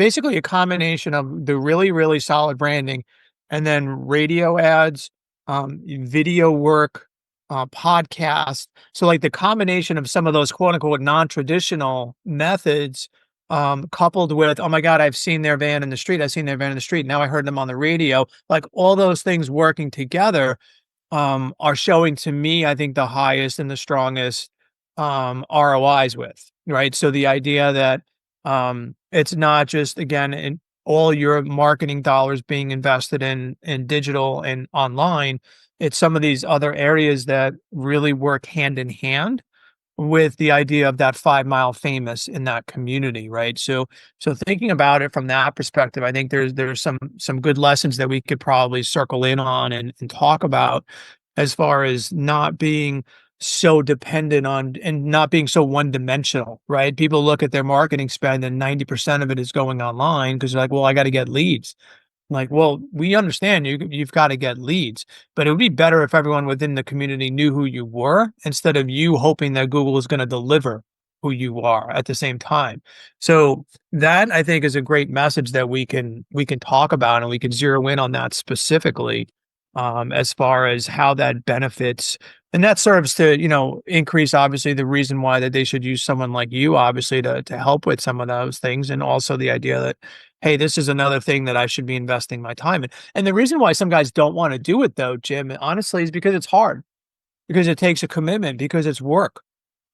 basically a combination of the really, really solid branding and then radio ads, video work, podcast. So like the combination of some of those quote unquote non-traditional methods, coupled with, oh my God, I've seen their van in the street. I've seen their van in the street. Now I heard them on the radio. Like all those things working together are showing to me, I think, the highest and the strongest ROIs with, right? So the idea that it's not just again in all your marketing dollars being invested in digital and online, it's some of these other areas that really work hand in hand with the idea of that 5 mile famous in that community, right? So thinking about it from that perspective, I think there's some good lessons that we could probably circle in on and talk about as far as not being so dependent on and not being so one dimensional, right? People look at their marketing spend and 90% of it is going online because they're like, well, I got to get leads. Like, well, we understand you've got to get leads, but it would be better if everyone within the community knew who you were instead of you hoping that Google is going to deliver who you are at the same time. So that I think is a great message that we can talk about and we can zero in on that specifically as far as how that benefits and that serves to increase obviously the reason why that they should use someone like you obviously to help with some of those things and also the idea that hey, this is another thing that I should be investing my time in. And the reason why some guys don't want to do it though, Jim, honestly, is because it's hard, because it takes a commitment, because it's work,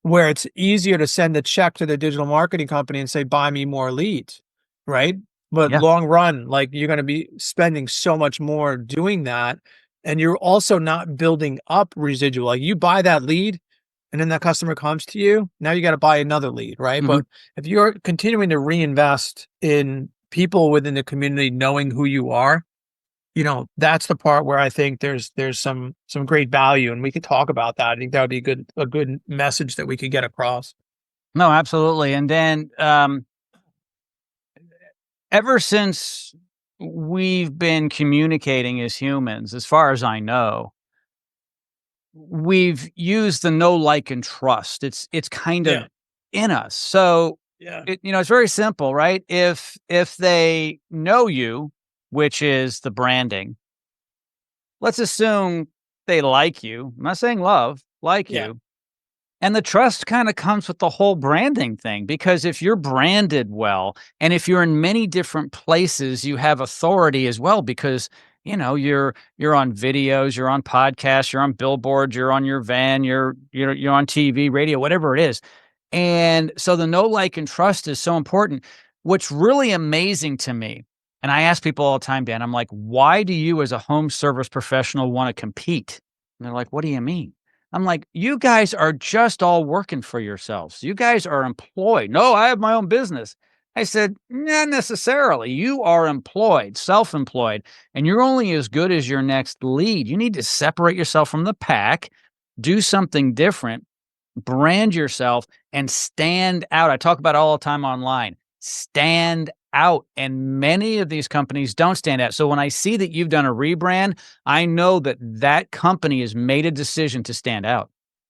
where it's easier to send a check to the digital marketing company and say, buy me more leads, right? But Yeah. long run, like you're going to be spending so much more doing that. And you're also not building up residual. Like you buy that lead and then that customer comes to you. Now you got to buy another lead, right? Mhm. But if you're continuing to reinvest in people within the community knowing who you are, that's the part where I think there's some great value, and we could talk about that. I think that would be a good message that we could get across. No, absolutely. And then, ever since we've been communicating as humans, as far as I know, we've used the know, like, and trust. It's kind Yeah, of in us. So yeah, it's very simple, right? If they know you, which is the branding, let's assume they like you. I'm not saying love, like yeah, you. And the trust kinda comes with the whole branding thing, because if you're branded well, and if you're in many different places, you have authority as well because, you're on videos, you're on podcasts, you're on billboards, you're on your van, you're on TV, radio, whatever it is. And so the know, like, and trust is so important. What's really amazing to me, and I ask people all the time, Dan, I'm like, "Why do you as a home service professional wanna compete?" And they're like, "What do you mean?" I'm like, "You guys are just all working for yourselves. You guys are employed." "No, I have my own business." I said, "Not necessarily. You are employed, self-employed, and you're only as good as your next lead. You need to separate yourself from the pack, do something different, brand yourself, and stand out." I talk about it all the time online. Stand out. And many of these companies don't stand out. So when I see that you've done a rebrand, I know that that company has made a decision to stand out.